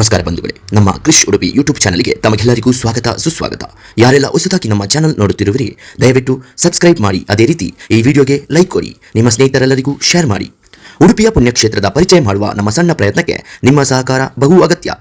ನಮಸ್ಕಾರ ಬಂಧುಗಳೇ, ನಮ್ಮ ಕ್ರಿಶ್ ಉಡುಪಿ ಯೂಟ್ಯೂಬ್ ಚಾನಲ್ಗೆ ತಮಗೆಲ್ಲರಿಗೂ ಸ್ವಾಗತ ಸುಸ್ವಾಗತ. ಯಾರೆಲ್ಲ ಹೊಸದಾಗಿ ನಮ್ಮ ಚಾನಲ್ ನೋಡುತ್ತಿರುವಿರಿ ದಯವಿಟ್ಟು ಸಬ್ಸ್ಕ್ರೈಬ್ ಮಾಡಿ, ಅದೇ ರೀತಿ ಈ ವಿಡಿಯೋಗೆ ಲೈಕ್ ಕೊಡಿ, ನಿಮ್ಮ ಸ್ನೇಹಿತರೆಲ್ಲರಿಗೂ ಶೇರ್ ಮಾಡಿ. ಉಡುಪಿಯ ಪುಣ್ಯಕ್ಷೇತ್ರದ ಪರಿಚಯ ಮಾಡುವ ನಮ್ಮ ಸಣ್ಣ ಪ್ರಯತ್ನಕ್ಕೆ ನಿಮ್ಮ ಸಹಕಾರ ಬಹು ಅಗತ್ಯ.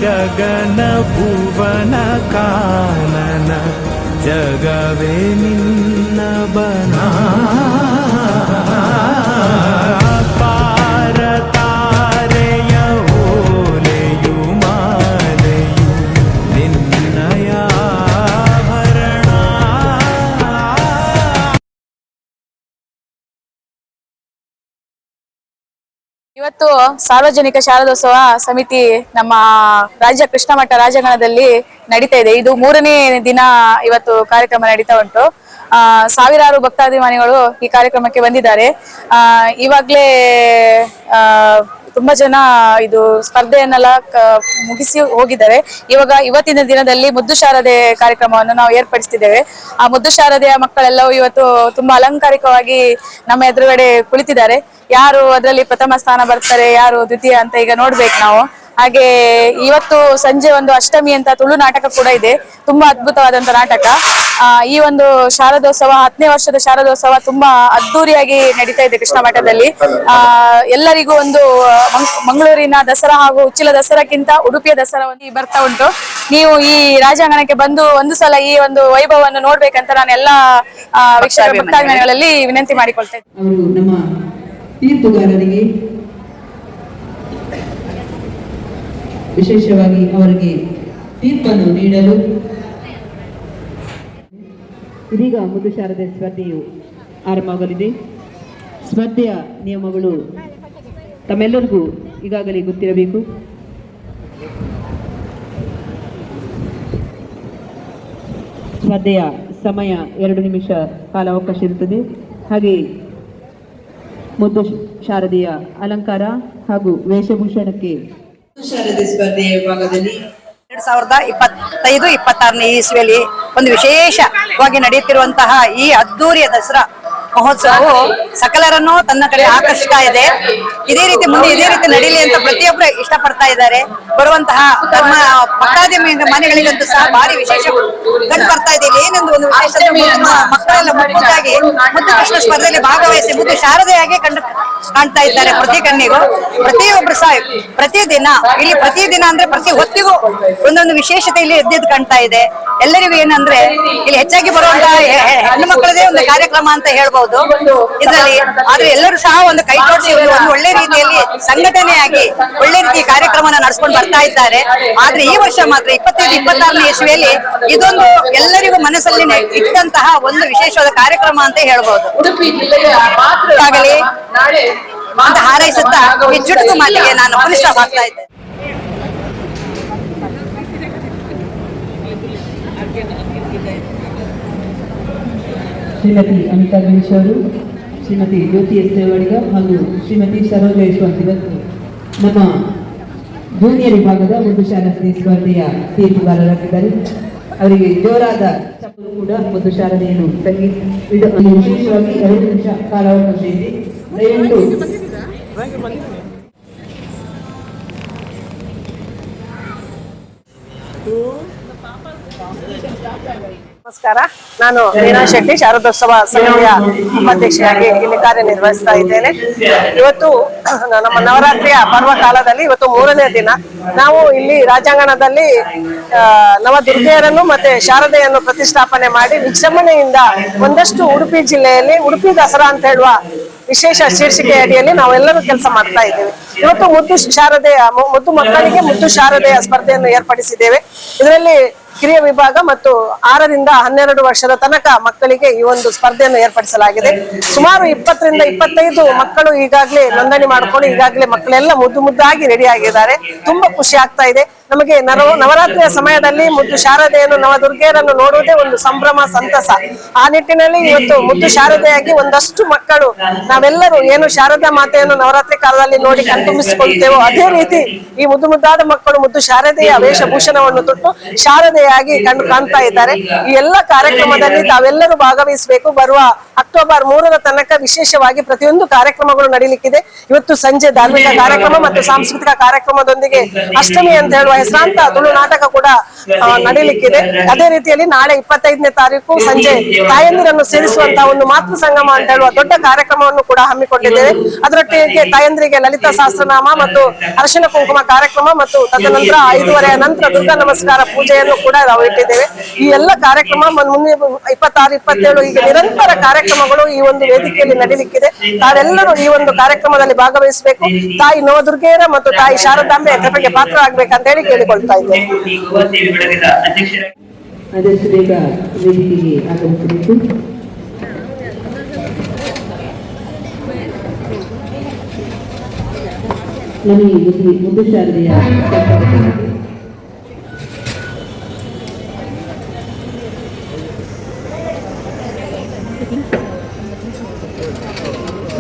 ಗಗನ ಭುವನ ಕಾನನ ಜಗವೇ ನಿನ್ನ ಬನ ಪಾರ ತಾರೆಯ ಓಲೆಯು ಮಾಲೆಯು ನಿನ್ನಯ ಭರಣ. ಇವತ್ತು ಸಾರ್ವಜನಿಕ ಶಾರದೋತ್ಸವ ಸಮಿತಿ ನಮ್ಮ ರಾಜ್ಯ ಕೃಷ್ಣ ಮಠ ರಾಜಗಣದಲ್ಲಿ ನಡೀತಾ ಇದೆ. ಇದು 3ನೇ ದಿನ ಇವತ್ತು ಕಾರ್ಯಕ್ರಮ ನಡೀತಾ ಉಂಟು. ಸಾವಿರಾರು ಭಕ್ತಾಭಿಮಾನಿಗಳು ಈ ಕಾರ್ಯಕ್ರಮಕ್ಕೆ ಬಂದಿದ್ದಾರೆ. ಇವಾಗ್ಲೇ ತುಂಬಾ ಜನ ಇದು ಸ್ಪರ್ಧೆಯನ್ನೆಲ್ಲ ಮುಗಿಸಿ ಹೋಗಿದ್ದಾರೆ. ಇವತ್ತಿನ ದಿನದಲ್ಲಿ ಮುದ್ದು ಶಾರದೆ ಕಾರ್ಯಕ್ರಮವನ್ನು ನಾವು ಏರ್ಪಡಿಸ್ತಿದ್ದೇವೆ. ಆ ಮುದ್ದು ಶಾರದೆಯ ಮಕ್ಕಳೆಲ್ಲವೂ ಇವತ್ತು ತುಂಬಾ ಅಲಂಕಾರಿಕವಾಗಿ ನಮ್ಮ ಎದುರುಗಡೆ ಕುಳಿತಿದ್ದಾರೆ. ಯಾರು ಅದರಲ್ಲಿ ಪ್ರಥಮ ಸ್ಥಾನ ಬರ್ತಾರೆ, ಯಾರು ದ್ವಿತೀಯ ಅಂತ ಈಗ ನೋಡ್ಬೇಕು ನಾವು. ಹಾಗೆ ಇವತ್ತು ಸಂಜೆ ಒಂದು ಅಷ್ಟಮಿ ಅಂತ ತುಳು ನಾಟಕ ಕೂಡ ಇದೆ, ತುಂಬಾ ಅದ್ಭುತವಾದಂತ ನಾಟಕ. ಈ ಒಂದು ಶಾರದೋತ್ಸವ 10ನೇ ವರ್ಷದ ಶಾರದೋತ್ಸವ ತುಂಬಾ ಅದ್ದೂರಿಯಾಗಿ ನಡೀತಾ ಇದೆ ಕೃಷ್ಣ ಮಠದಲ್ಲಿ. ಎಲ್ಲರಿಗೂ ಒಂದು ಮಂಗಳೂರಿನ ದಸರಾ ಹಾಗೂ ಉಚ್ಚಿಲ ದಸರಾಕ್ಕಿಂತ ಉಡುಪಿಯ ದಸರಾ ಬರ್ತಾ ಉಂಟು. ನೀವು ಈ ರಾಜಾಂಗಣಕ್ಕೆ ಬಂದು ಒಂದು ಸಲ ಈ ಒಂದು ವೈಭವವನ್ನು ನೋಡ್ಬೇಕಂತ ನಾನು ಎಲ್ಲಾ ವೀಕ್ಷಕ ಭಕ್ತಾಭಿಮಾನಿಗಳಲ್ಲಿ ವಿನಂತಿ ಮಾಡಿಕೊಳ್ತೇನೆ. ನಮ್ಮ ತೀರ್ಪುಗಾರರಿಗೆ ವಿಶೇಷವಾಗಿ ಅವರಿಗೆ ತೀರ್ಪನ್ನು ನೀಡಲು ಇದೀಗ ಮುದ್ದು ಶಾರದೆ ಸ್ಪರ್ಧೆಯು ಆರಂಭವಾಗಲಿದೆ. ಸ್ಪರ್ಧೆಯ ನಿಯಮಗಳು ತಮ್ಮೆಲ್ಲರಿಗೂ ಈಗಾಗಲೇ ಗೊತ್ತಿರಬೇಕು. ಸ್ಪರ್ಧೆಯ ಸಮಯ 2 ನಿಮಿಷ ಕಾಲಾವಕಾಶ ಇರುತ್ತದೆ. ಹಾಗೆ ಮುದ್ದು ಶಾರದೆಯ ಅಲಂಕಾರ ಹಾಗೂ ವೇಷಭೂಷಣಕ್ಕೆ ಶಾರದೆ ಸ್ಪರ್ಧೆಯ ವಿಭಾಗದಲ್ಲಿ 2025-26ನೇ ಇಸ್ವಿಯಲ್ಲಿ ಒಂದು ವಿಶೇಷವಾಗಿ ನಡೆಯುತ್ತಿರುವಂತಹ ಈ ಅದ್ದೂರಿಯ ದಸರಾ ಮಹೋತ್ಸವವು ಸಕಲರನ್ನು ತನ್ನ ಕಡೆ ಆಕರ್ಷಿಸ್ತಾ ಇದೆ. ಇದೇ ರೀತಿ ನಡೀಲಿ ಅಂತ ಪ್ರತಿಯೊಬ್ಬರು ಇಷ್ಟಪಡ್ತಾ ಇದ್ದಾರೆ. ಬರುವಂತಹ ನಮ್ಮ ಭಕ್ತಾಭಿಮಾನಿಗಳಿಗಂತೂ ಸಹ ಭಾರಿ ವಿಶೇಷ ಕಂಡು ಬರ್ತಾ ಇದೆ. ಏನೊಂದು ವಿಶೇಷ ಮಕ್ಕಳೆಲ್ಲ ಮುದ್ದಾಗಿ ಮುದ್ದು ಕೃಷ್ಣ ಸ್ಪರ್ಧೆಯಲ್ಲಿ ಭಾಗವಹಿಸಿ ಮುದ್ದು ಶಾರದೆಯಾಗಿ ಕಾಣ್ತಾ ಇದ್ದಾರೆ. ಪ್ರತಿ ಕಣ್ಣಿಗೂ ಪ್ರತಿಯೊಬ್ಬರು ಸಹ ಪ್ರತಿದಿನ ಅಂದ್ರೆ ಪ್ರತಿ ಹೊತ್ತಿಗೂ ಒಂದೊಂದು ವಿಶೇಷತೆ ಇಲ್ಲಿ ಎದ್ದಿದ್ದು ಕಾಣ್ತಾ ಇದೆ. ಎಲ್ಲರಿಗೂ ಏನಂದ್ರೆ ಇಲ್ಲಿ ಹೆಚ್ಚಾಗಿ ಬರುವಂತಹ ಹೆಣ್ಣು ಮಕ್ಕಳದೇ ಒಂದು ಕಾರ್ಯಕ್ರಮ ಅಂತ ಹೇಳ್ಬಹುದು ಇದರಲ್ಲಿ. ಆದ್ರೆ ಎಲ್ಲರೂ ಸಹ ಒಂದು ಕೈ ಜೋಡಿಸಿ ಒಂದು ಒಳ್ಳೆ ರೀತಿಯಲ್ಲಿ ಸಂಘಟನೆಯಾಗಿ ಒಳ್ಳೆ ರೀತಿ ಕಾರ್ಯಕ್ರಮನ ನಡೆಸ್ಕೊಂಡು ಬರ್ತಾ ಇದ್ದಾರೆ. ಆದ್ರೆ ಈ ವರ್ಷ ಮಾತ್ರ 25-26ನೇ ಇಸ್ವಿಯಲ್ಲಿ ಇದೊಂದು ಎಲ್ಲರಿಗೂ ಮನಸ್ಸಲ್ಲಿ ಇಟ್ಟಂತಹ ಒಂದು ವಿಶೇಷವಾದ ಕಾರ್ಯಕ್ರಮ ಅಂತ ಹೇಳ್ಬಹುದು. ಈಗಾಗಲೇ ಅಂತ ಹಾರೈಸುತ್ತಾ ಈ ಚುಟುಕು ಮಾತಿಗೆ ನಾನು ಪುನಃ ಇದ್ದೆ. ಶ್ರೀಮತಿ ಅನಿತಾ ಗಣೇಶ್ ಅವರು, ಶ್ರೀಮತಿ ಜ್ಯೋತಿ ಎಸ್ ದೇವಡಿಗ ಹಾಗೂ ಶ್ರೀಮತಿ ಸರೋಜ ಯಶವಂತ್ ಇವತ್ತು ನಮ್ಮ ಜೂನಿಯರ್ ವಿಭಾಗದ ಮುದ್ದು ಶಾರದೆ ಸ್ಪರ್ಧೆಯ ತೀರ್ಪುಗಾರರಾಗಿದ್ದಾರೆ. ಅವರಿಗೆ ಜೋರಾದ ಚಪ್ಪಲು ಕೂಡ ಮುದ್ದು ಶಾರದೆಯನ್ನು ತಂಗಿ ವಿಶೇಷವಾಗಿ 2 ನಿಮಿಷ ಕಾಲಾವಕಾಶ ಇದೆ. ದಯವಿಟ್ಟು ನಮಸ್ಕಾರ, ನಾನು ಮೀನಾ ಶೆಟ್ಟಿ, ಶಾರದೋತ್ಸವ ಸಮಿತಿಯ ಉಪಾಧ್ಯಕ್ಷರಾಗಿ ಇಲ್ಲಿ ಕಾರ್ಯನಿರ್ವಹಿಸ್ತಾ ಇದ್ದೇನೆ. ಇವತ್ತು ನಮ್ಮ ನವರಾತ್ರಿಯ ಪರ್ವ ಕಾಲದಲ್ಲಿ ಇವತ್ತು 3ನೇ ದಿನ ನಾವು ಇಲ್ಲಿ ರಾಜಾಂಗಣದಲ್ಲಿ ನವದುರ್ಗೆಯರನ್ನು ಮತ್ತೆ ಶಾರದೆಯನ್ನು ಪ್ರತಿಷ್ಠಾಪನೆ ಮಾಡಿ ವಿಜೃಂಭಣೆಯಿಂದ ಒಂದಷ್ಟು ಉಡುಪಿ ಜಿಲ್ಲೆಯಲ್ಲಿ ಉಡುಪಿ ದಸರಾ ಅಂತ ಹೇಳುವ ವಿಶೇಷ ಶೀರ್ಷಿಕೆ ಅಡಿಯಲ್ಲಿ ನಾವೆಲ್ಲರೂ ಕೆಲಸ ಮಾಡ್ತಾ ಇದ್ದೇವೆ. ಇವತ್ತು ಮುದ್ದು ಮಕ್ಕಳಿಗೆ ಮುದ್ದು ಶಾರದೆಯ ಸ್ಪರ್ಧೆಯನ್ನು ಏರ್ಪಡಿಸಿದ್ದೇವೆ. ಇದರಲ್ಲಿ ಕಿರಿಯ ವಿಭಾಗ ಮತ್ತು 6ರಿಂದ 12 ವರ್ಷದ ತನಕ ಮಕ್ಕಳಿಗೆ ಈ ಒಂದು ಸ್ಪರ್ಧೆಯನ್ನು ಏರ್ಪಡಿಸಲಾಗಿದೆ. ಸುಮಾರು 20 ರಿಂದ 25 ಮಕ್ಕಳು ಈಗಾಗಲೇ ನೋಂದಣಿ ಮಾಡಿಕೊಂಡು ಈಗಾಗಲೇ ಮಕ್ಕಳೆಲ್ಲ ಮುದ್ದಾಗಿ ರೆಡಿ ಆಗಿದ್ದಾರೆ. ತುಂಬಾ ಖುಷಿ ಆಗ್ತಾ ಇದೆ ನಮಗೆ. ನವರಾತ್ರಿಯ ಸಮಯದಲ್ಲಿ ಮುದ್ದು ಶಾರದೆಯನ್ನು ನವದುರ್ಗೆಯರನ್ನು ನೋಡುವುದೇ ಒಂದು ಸಂಭ್ರಮ, ಸಂತಸ. ಆ ನಿಟ್ಟಿನಲ್ಲಿ ಇವತ್ತು ಮುದ್ದು ಶಾರದೆಯಾಗಿ ಒಂದಷ್ಟು ಮಕ್ಕಳು ನಾವೆಲ್ಲರೂ ಏನು ಶಾರದಾ ಮಾತೆಯನ್ನು ನವರಾತ್ರಿ ಕಾಲದಲ್ಲಿ ನೋಡಿ ಕಣ್ತುಂಬಿಸಿಕೊಳ್ತೇವೋ ಅದೇ ರೀತಿ ಈ ಮುದ್ದಾದ ಮಕ್ಕಳು ಮುದ್ದು ಶಾರದೆಯ ವೇಷಭೂಷಣವನ್ನು ತೊಟ್ಟು ಶಾರದೆಯಾಗಿ ಕಾಣ್ತಾ ಇದ್ದಾರೆ. ಈ ಎಲ್ಲ ಕಾರ್ಯಕ್ರಮದಲ್ಲಿ ತಾವೆಲ್ಲರೂ ಭಾಗವಹಿಸಬೇಕು. ಬರುವ ಅಕ್ಟೋಬರ್ 3ರ ತನಕ ವಿಶೇಷವಾಗಿ ಪ್ರತಿಯೊಂದು ಕಾರ್ಯಕ್ರಮಗಳು ನಡೀಲಿಕ್ಕಿದೆ. ಇವತ್ತು ಸಂಜೆ ಧಾರ್ಮಿಕ ಕಾರ್ಯಕ್ರಮ ಮತ್ತು ಸಾಂಸ್ಕೃತಿಕ ಕಾರ್ಯಕ್ರಮದೊಂದಿಗೆ ಅಷ್ಟಮಿ ಅಂತ ಹೇಳುವ ಹೆಸರಾಂತ ತುಳು ನಾಟಕ ಕೂಡ ನಡೀಲಿಕ್ಕಿದೆ. ಅದೇ ರೀತಿಯಲ್ಲಿ ನಾಳೆ 25ನೇ ತಾರೀಕು ಸಂಜೆ ತಾಯಂದಿರನ್ನು ಸೇರಿಸುವಂತಹ ಒಂದು ಮಾತೃ ಸಂಗಮ ಅಂತ ಹೇಳುವ ದೊಡ್ಡ ಕಾರ್ಯಕ್ರಮವನ್ನು ಕೂಡ ಹಮ್ಮಿಕೊಂಡಿದ್ದೇವೆ. ಅದರೊಟ್ಟಿಗೆ ತಾಯಂದಿರಿಗೆ ಲಲಿತಾ ಸಹಸ್ರನಾಮ ಮತ್ತು ಅರಿಶಿನ ಕುಂಕುಮ ಕಾರ್ಯಕ್ರಮ ಮತ್ತು ತದನಂತರ 5:30 ನಂತರ ದುರ್ಗಾ ನಮಸ್ಕಾರ ಪೂಜೆಯನ್ನು ಕೂಡ ನಾವು ಇಟ್ಟಿದ್ದೇವೆ. ಈ ಎಲ್ಲ ಕಾರ್ಯಕ್ರಮ ಮುಂದೆ 26, 27 ಹೀಗೆ ನಿರಂತರ ಕಾರ್ಯಕ್ರಮಗಳು ಈ ಒಂದು ವೇದಿಕೆಯಲ್ಲಿ ನಡೀಲಿಕ್ಕಿದೆ. ತಾವೆಲ್ಲರೂ ಈ ಒಂದು ಕಾರ್ಯಕ್ರಮದಲ್ಲಿ ಭಾಗವಹಿಸಬೇಕು. ತಾಯಿ ನವದುರ್ಗೆಯರ ಮತ್ತು ತಾಯಿ ಶಾರದಾಂಬೆಯ ಕೃಪೆಗೆ ಪಾತ್ರ ಆಗ್ಬೇಕಂತ ಹೇಳಿ ಕೇಳಿಕೊಳ್ತಾ ಇದ್ದೇವೆ. ಆದಷ್ಟು ಬೇಗ ವೇದಿಕೆಗೆ ಆಗಮಿಸಬೇಕು. ನಮಗೆ ಮುದ್ದು ಶಾರದೆಯ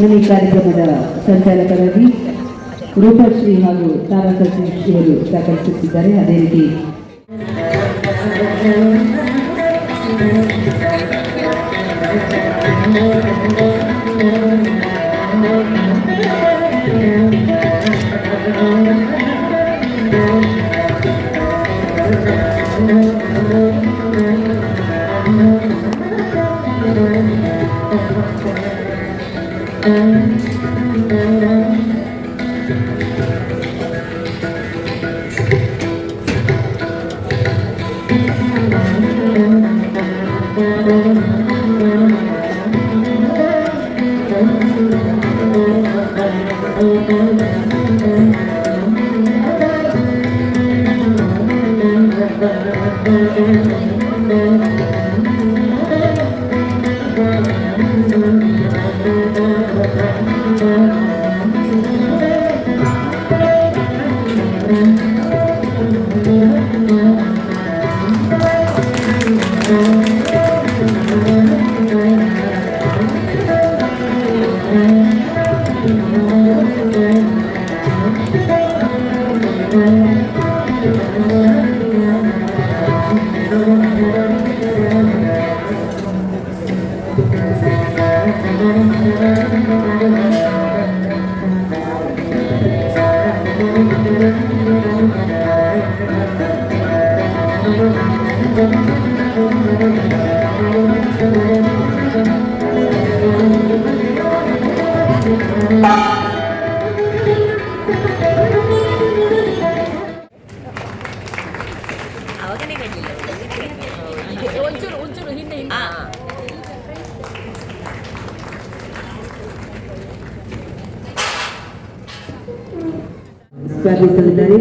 ನಮ್ಮ ಈ ಕಾರ್ಯಕ್ರಮದ ಸಂಚಾಲಕರಾಗಿ ರೂಪಶ್ರೀ ಹಾಗೂ ತಾರಾಶ್ರೀ ಅವರು ಸಹಕರಿಸುತ್ತಿದ್ದಾರೆ. ಅದೇ ರೀತಿ ಸ್ಪರ್ಧಿಸಲಿದ್ದಾರೆ.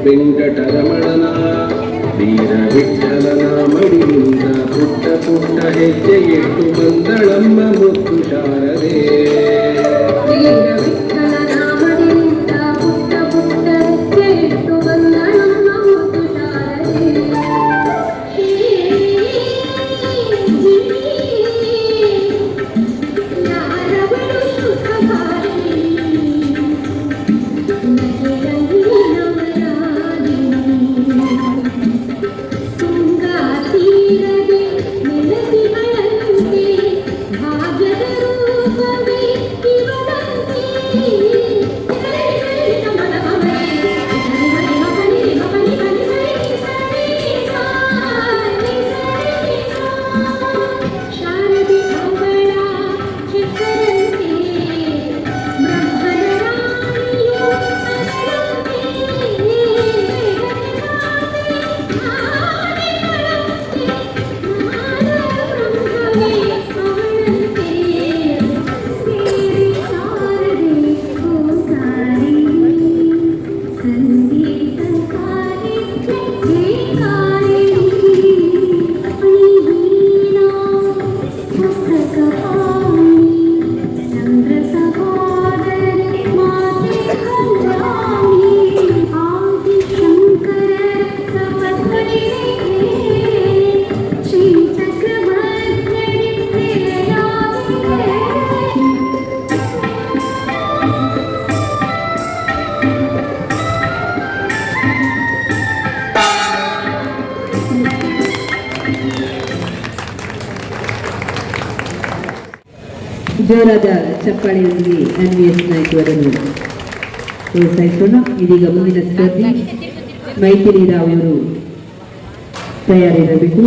ವೆಂಕಟರಮಣನ ವೀರ ವಿಠಲನ ಮಡಿಯಿಂದ ಪುಟ್ಟ ಪುಟ್ಟ ಹೆಜ್ಜೆಯಿಟ್ಟು ಬಂದಳಮ್ಮ ಮುತ್ತು ಶಾರದೆ ಜೋರಾದ ಚಪ್ಪಾಳೆಯೊಂದಿಗೆ NVS ನಾಯ್ಕ ಅವರನ್ನು ಪ್ರೋತ್ಸಾಹಿಸೋಣ. ಇದೀಗ ಮುಂದಿನ ಸ್ಪರ್ಧಿ ಮೈಥಿಲಿ ರಾವ್ ಅವರು ತಯಾರಿರಬೇಕು.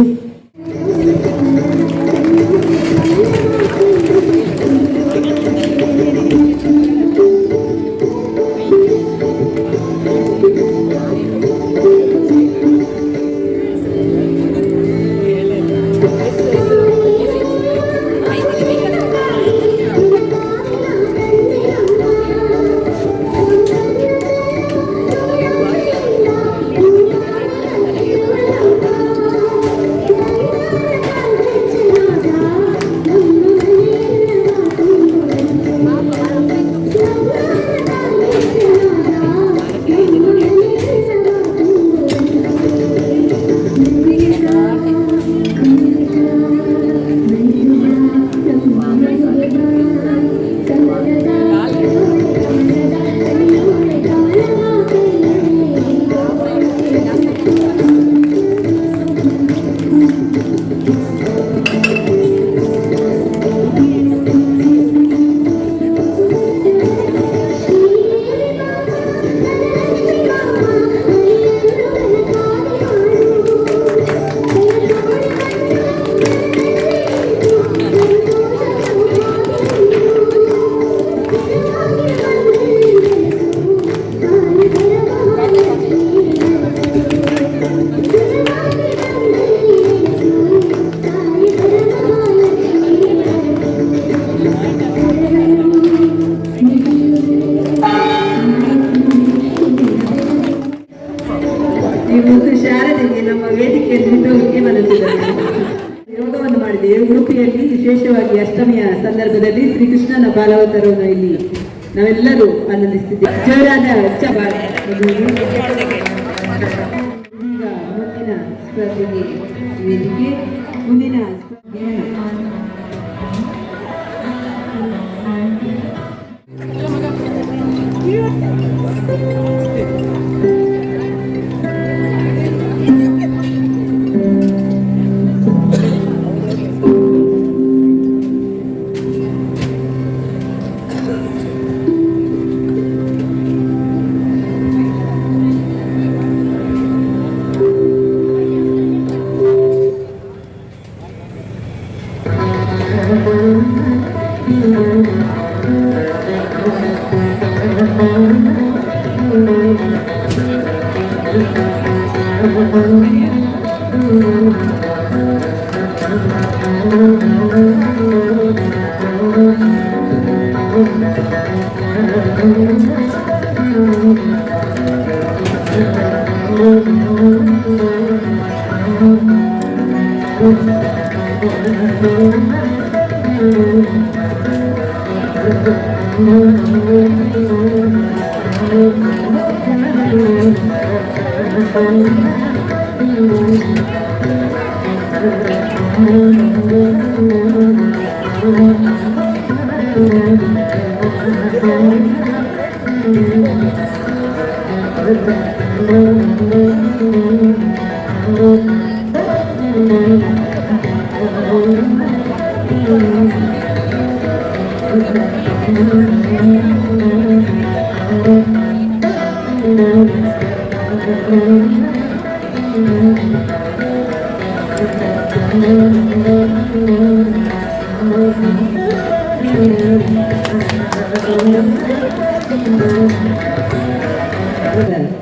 ಉಡುಪಿಯಲ್ಲಿ ವಿಶೇಷವಾಗಿ ಅಷ್ಟಮಿಯ ಸಂದರ್ಭದಲ್ಲಿ ಶ್ರೀಕೃಷ್ಣನ ಬಾಲವತಾರವನ್ನು ಇಲ್ಲಿ ನಾವೆಲ್ಲರೂ ಆನಂದಿಸ್ತಿದ್ದೇವೆ. ಜೋರಾದ ಚಪ್ಪಾಳೆ. ಈಗ ಮುಂದಿನ ಸ್ಪರ್ಧೆಗೆ ವೇದಿಕೆ. ಮುಂದಿನ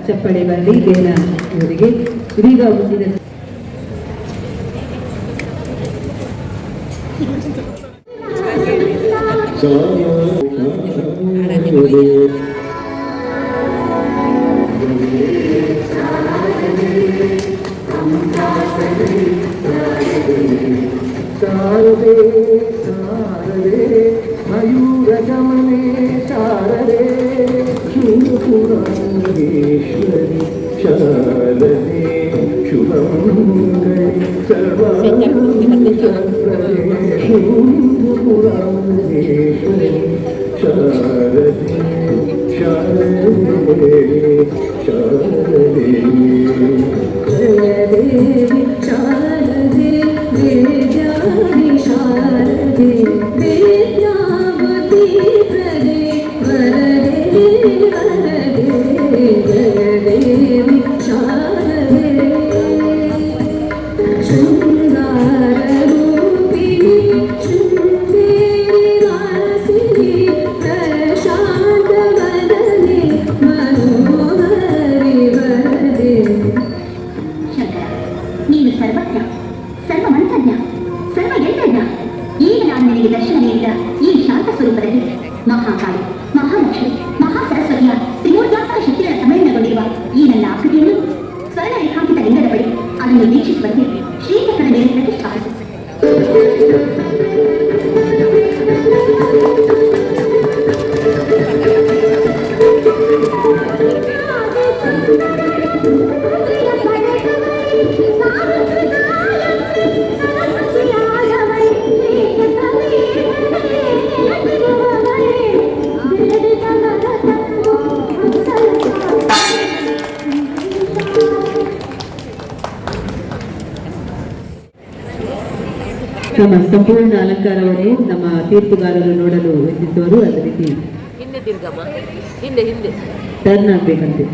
ಚಪ್ಪಳೆ ಬರಲಿ ದೇನ ಇವರಿಗೆ. ಇದೀಗ ಮುಂದಿನ ಶಾರದೆ ಶಾರದೆ ಮಯೂರ ಗಮನೆ ಶಾರದೆ ಶೂರಪುರಾಣೇಶ್ವರಿ ಶಾರದೆ ಶುಭಮಂಗಳಿ ಸರ್ವಾಂಗಪ್ರದೆ ಶೂರಪುರಾಣೇಶ್ವರಿ ಶಾರದೆ ಶಾರದೆ ಶಾರದೆ ದೇವಿ ಶಾರದೆ ವೇದ್ಯಾದಿ ಶಾರದೆ ವೇದ್ಯಾವತಿ ಪ್ರದೆ ವರದೆ ವರದೆ ಜಯದೇವಿ ಶಾರದೆ ಶೃಂಗಾರ ರೂಪಿಣಿ ಶೃಂಗೇರಿ ವಾಸಿನಿ ಪ್ರಶಾಂತ ವದನೆ ಮನೋಹರಿ ವರದೆ. ನೀನು ಸರ್ವಜ್ಞ, ಸರ್ವಮಂತ್ರಜ್ಞ, ಸರ್ವಯಜ್ಞ. ಈಗ ನಾನು ನಿನಗೆ ದರ್ಶನ ನೀಡಿದ ಈ ಶಾಂತ ಸ್ವರೂಪದಲ್ಲಿ ಮಹಾಕಾಳಿ, ಮಹಾಲಕ್ಷ್ಮಿ, ಮಹಾಸರಸ್ವತಿಯ ತ್ರಿಮೂರ್ತ್ಯಾತ್ಮಕ ಶಕ್ತಿಗಳ ಸಮ್ಮಿಲನಗೊಂಡಿರುವ ಈ ನನ್ನ ಆಕೃತಿಯನ್ನು ಸ್ವರ್ಣ ರೇಖಾಂಕಿತ ಲಿಂಗದ ಬಳಿ ಅದನ್ನು ವೀಕ್ಷಿಸುವಂತೆ ಶ್ರೀಚಕ್ರದ ಮೇಲೆ ಪ್ರತಿಷ್ಠಾಪಿಸು. ನಮ್ಮ ಸಂಪೂರ್ಣ ಅಲಂಕಾರವನ್ನು ನಮ್ಮ ತೀರ್ಪುಗಾರರು ನೋಡಲು ಇದ್ದಿದ್ದವರು ಅದೇ ರೀತಿ ಟರ್ನ್ ಆಗ್ಬೇಕಂತೆ.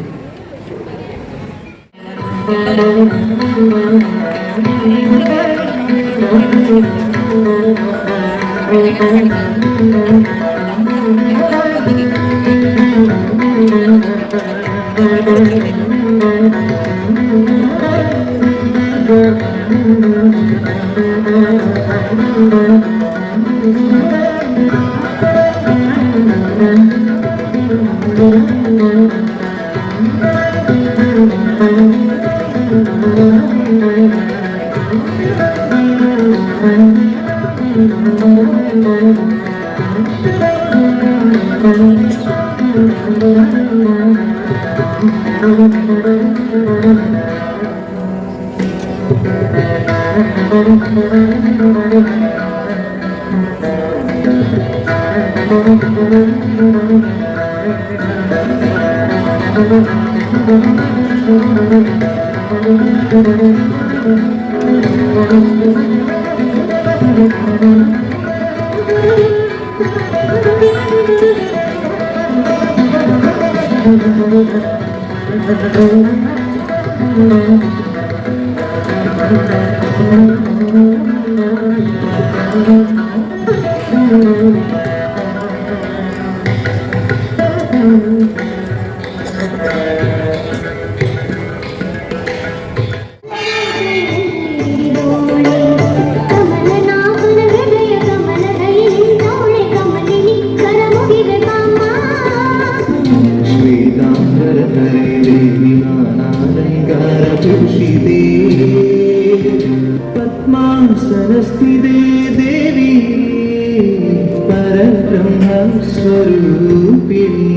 ಕಮಲನಾಭನ ಹೃದಯ ಕಮಲದೈನಿಂದವಳೆ ಕಮಲಿನಿ ಕರಮುಗಿವೆ ಬಾಮ್ಮ. ಶ್ವೇತಾಂಬರ ಧರೆ ದೇವಿ ನಾನಾಲಂಕಾರ ಪುರುಷಿದೆ ಪದ್ಮಾಸನಸ್ಥಿದೆ ದೇವಿ ಪರಬ್ರಹ್ಮ ಸ್ವರೂಪಿಣಿ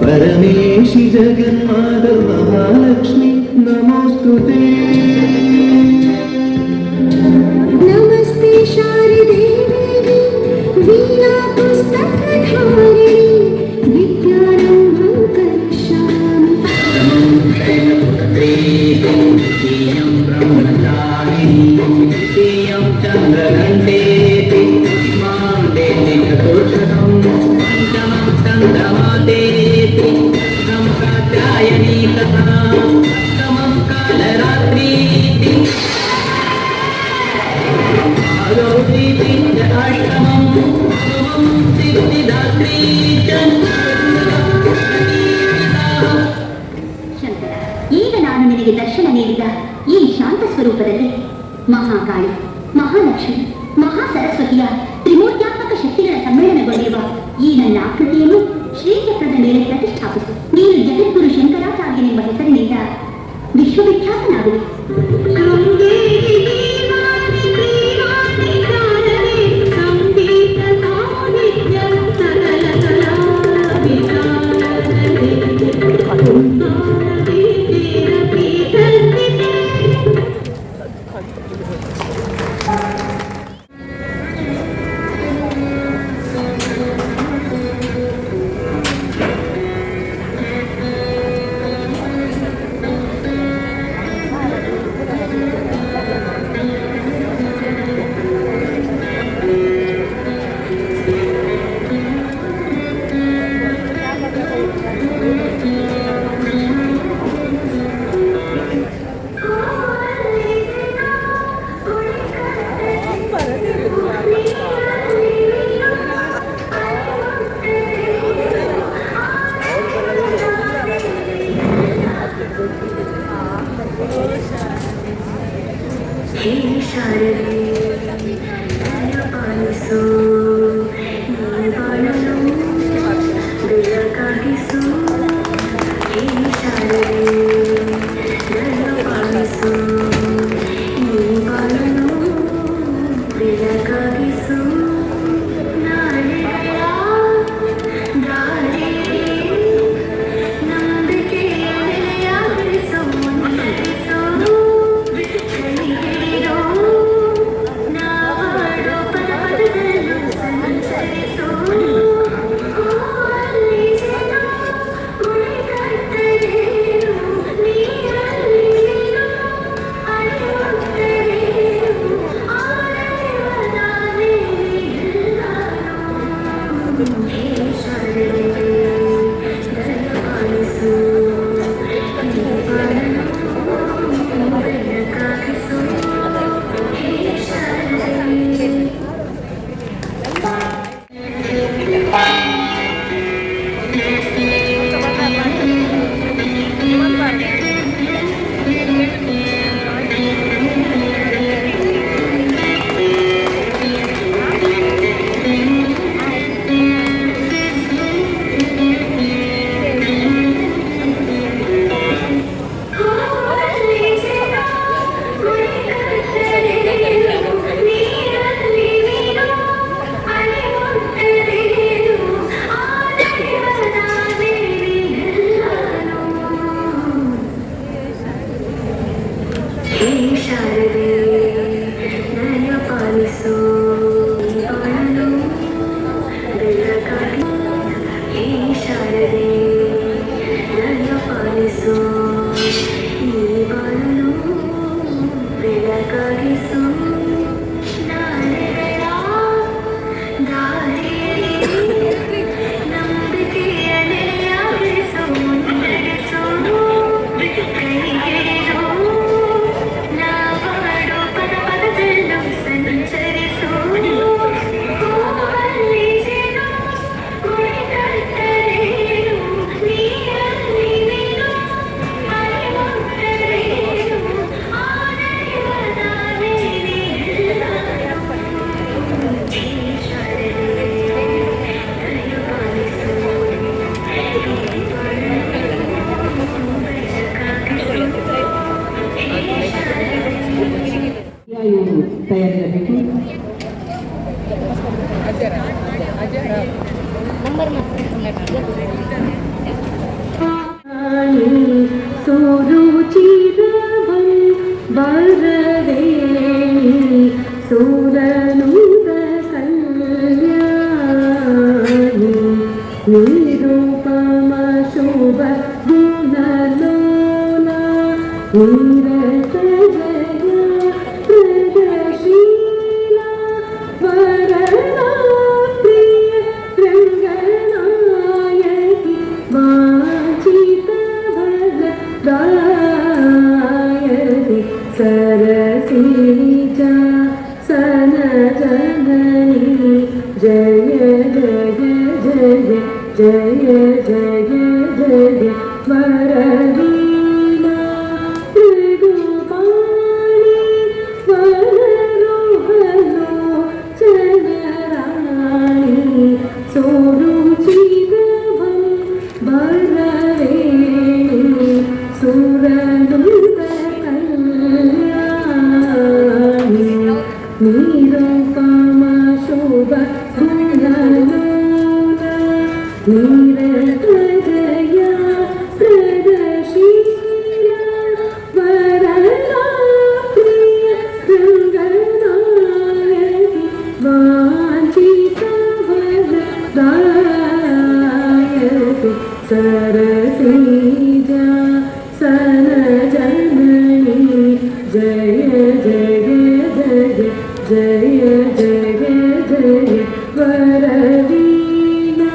ಪರಮೇಶಿ ಜಗನ್ಮಾತ ಮಹಾಲಕ್ಷ್ಮಿ ನಮೋಸ್ತುತೇ. ನಮಸ್ತೆ ಶಾರದೆ ದೇವಿ ವೀಣಾ ಪುಸ್ತಕಧಾರಿಣಿ ವಿದ್ಯಾರಂಭಂ ಕರಿಷ್ಯಾಮಿ. ಶಂಕರ, ಈಗ ನಾನು ನಿನಗೆ ದರ್ಶನ ನೀಡಿದ ಈ ಶಾಂತ ಸ್ವರೂಪದಲ್ಲಿ ಮಹಾಕಾಳಿ, ಮಹಾಲಕ್ಷ್ಮಿ, ಮಹಾ ಸರಸ್ವತಿಯ ತ್ರಿಮೂರ್ತ್ಯಾತ್ಮಕ ಶಕ್ತಿಗಳ ಸಮ್ಮೇಳನಗೊಂಡಿರುವ ಈ ನನ್ನ ಆಕೃತಿಯನ್ನು ಶ್ರೀಚಕ್ರದ ಮೇಲೆ ಪ್ರತಿಷ್ಠಾಪಿಸು. ನೀನು ಜಗದ್ಗುರು ಶಂಕರಾಚಾರ್ಯನೆಂಬ ಹೆಸರಿನಿಂದ ವಿಶ್ವವಿಖ್ಯಾತನಾಗುವೆ. ಸುರುಚಿರವಂ ವರದೇಣಿ ಸುರನೂತ ಕಲ್ಯಾಣಿ ನಿರೂಪಮ ಶುಭ ಗುಣಲೋಲ ನೀರತ ಜಯ ಪ್ರಗಶೀಲ ವರದಾ ಪ್ರಿಯ ರಂಗನಾಯಕಿ ವಾಚಿತ ವರದಾಯತೆ ಸರಸಿಜ ಸನ ಜನನಿ ಜಯ ಜಯ ಜಯ ಜಯ ಜಯ ಜಯ ವರವೀಣಾ ಮೃದುಪಾಣಿ ವರರೋಹಣೋ ಜನರಾಣಿ ಸುರುಚಿರವಂ ವರವೇಣಿ ಸುರನೂತ ಕಲ್ಯಾಣಿ ನಿರೂಪಮ ಶೋಭ ಗುಣಲೋಲ ನೀರತ ಜಯ ಪ್ರದಶೀಲ ವರದಾ ಪ್ರಿಯ ರಂಗನಾಯಕಿ ವಾಂಛಿತ ವರದಾಯತೆ ಸರಸಿಜ ಸನ ಜನನಿ ಜಯ ಜಯ ಜಯ ಜಯ ಜಯ ಜಯ ವರವೀಣಾ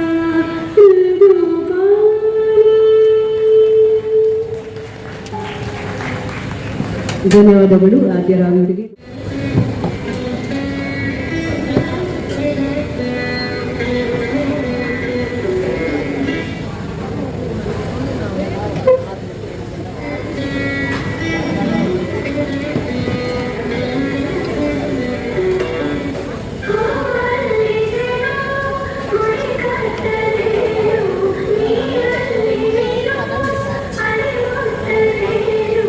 ಮೃದುಪಾಣಿ. ಧನ್ಯವಾದಗಳು ಆದ್ಯರಾಮರಿಗೆ. ಅಳೆಯುತ್ತಲೇನು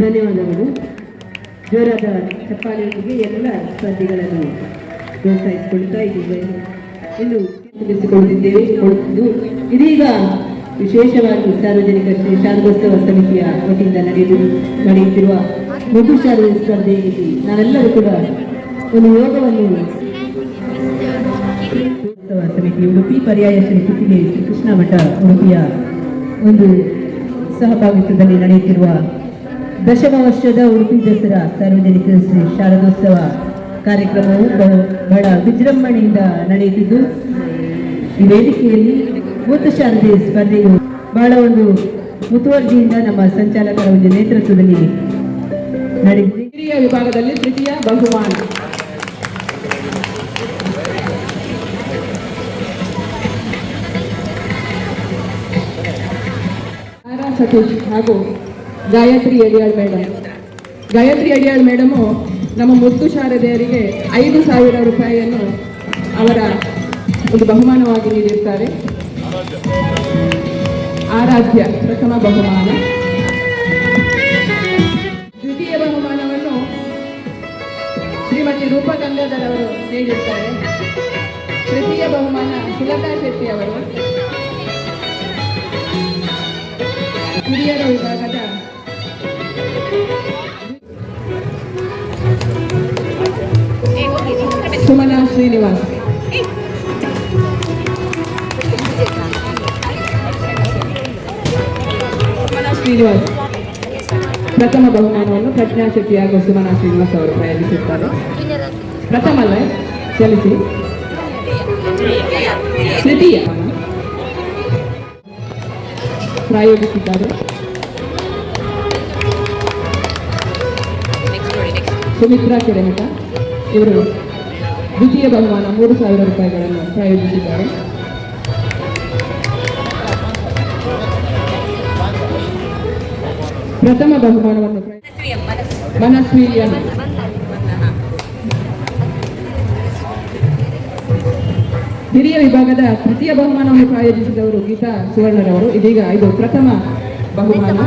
ಧನ್ಯವಾದಗಳು. ಜೋರಾದ ಚಪ್ಪಾಳೆಯೊಂದಿಗೆ ಎಲ್ಲ ಸ್ಪರ್ಧಿಗಳನ್ನು ಪ್ರೋತ್ಸಾಹಿಸಿಕೊಳ್ತಾ ಇದ್ದೇವೆ. ಇನ್ನು ತಿಳಿಸಿಕೊಳ್ಳುತ್ತಿದ್ದೇವೆ. ಇದೀಗ ವಿಶೇಷವಾಗಿ ಸಾರ್ವಜನಿಕ ಶ್ರೀ ಶಾರದೋತ್ಸವ ಸಮಿತಿಯ ವತಿಯಿಂದ ನಡೆಯುತ್ತಿರುವ ಮಧು ಶಾರದೆ ಸ್ಪರ್ಧೆಯಲ್ಲಿ ನಾವೆಲ್ಲರೂ ಕೂಡ ಒಂದು ಯೋಗವನ್ನು ಸಮಿತಿ ಉಡುಪಿ ಪರ್ಯಾಯ ಶ್ರೀ ಕಿತ್ತಿಗೆ ಕೃಷ್ಣ ಮಠ ಉಡುಪಿಯ ಒಂದು ಸಹಭಾಗಿತ್ವದಲ್ಲಿ ನಡೆಯುತ್ತಿರುವ ದಶಮ ವರ್ಷದ ಉಡುಪಿ ದಸರಾ ಸಾರ್ವಜನಿಕ ಶ್ರೀ ಶಾರದೋತ್ಸವ ಕಾರ್ಯಕ್ರಮವು ಬಹಳ ವಿಜೃಂಭಣೆಯಿಂದ ನಡೆಯುತ್ತಿದ್ದು, ಈ ವೇದಿಕೆಯಲ್ಲಿ ಮಧು ಶಾರದೆ ಸ್ಪರ್ಧೆಯು ಬಹಳ ಒಂದು ಮುತುವರ್ಜಿಯಿಂದ ನಮ್ಮ ಸಂಚಾಲಕರ ಒಂದು ನೇತೃತ್ವದಲ್ಲಿ ನಡೆದಿದೆ. ಹಿರಿಯ ವಿಭಾಗದಲ್ಲಿ ತೃತೀಯ ಬಹುಮಾನ ಸತೀಶ್ ಹಾಗೂ ಗಾಯತ್ರಿ ಅಡಿಯಾಳ್ ಮೇಡಮ್. ಗಾಯತ್ರಿ ಅಡಿಯಾಳ್ ಮೇಡಮು ನಮ್ಮ ಮುದ್ದು ಶಾರದೆಯರಿಗೆ 5,000 ರೂಪಾಯಿಯನ್ನು ಅವರ ಒಂದು ಬಹುಮಾನವಾಗಿ ನೀಡಿರ್ತಾರೆ. ಆರಾಧ್ಯ ಪ್ರಥಮ ಬಹುಮಾನ. ದ್ವಿತೀಯ ಬಹುಮಾನವನ್ನು ಶ್ರೀಮತಿ ರೂಪಾ ಗಂಗಾಧರ್ ಅವರು ನೀಡಿರ್ತಾರೆ. ತೃತೀಯ ಬಹುಮಾನ ಸುಲತಾ ಶೆಟ್ಟಿ ಅವರು. ಹಿರಿಯರ ವಿಭಾಗದ ಸುಮನಾ ಶ್ರೀನಿವಾಸ್. ಶ್ರೀನಿವಾಸ್ ಪ್ರಥಮ ಬಹುಮಾನವನ್ನು ಪ್ರಜ್ಞಾ ಶೆಟ್ಟಿ ಹಾಗೂ ಸುಮನಾ ಶ್ರೀನಿವಾಸ್ ಅವರು ಪ್ರಯೋಗಿಸುತ್ತಾರೆ. ಪ್ರಥಮ ಅಲ್ಲ, ಚಲಿಸಿ. ತೃತೀಯ ಪ್ರಾಯೋಗಿಸಿದ್ದಾರೆ. ಸುಮಿತ್ರಾ ಕೆರೆಮಠ ಇವರು ದ್ವಿತೀಯ ಬಹುಮಾನ 3,000 ರೂಪಾಯಿಗಳನ್ನು ಪ್ರಾಯೋಜಿಸಿದ್ದಾರೆ. ಪ್ರಥಮ ಬಹುಮಾನವನ್ನು ಮನಸ್ವಿ ಎಂ. ಹಿರಿಯ ವಿಭಾಗದ ತೃತೀಯ ಬಹುಮಾನವನ್ನು ಪ್ರಾಯೋಜಿಸಿದವರು ಗೀತಾ ಸುವರ್ಣರವರು. ಇದೀಗ ಇದು ಪ್ರಥಮ ಬಹುಮಾನ.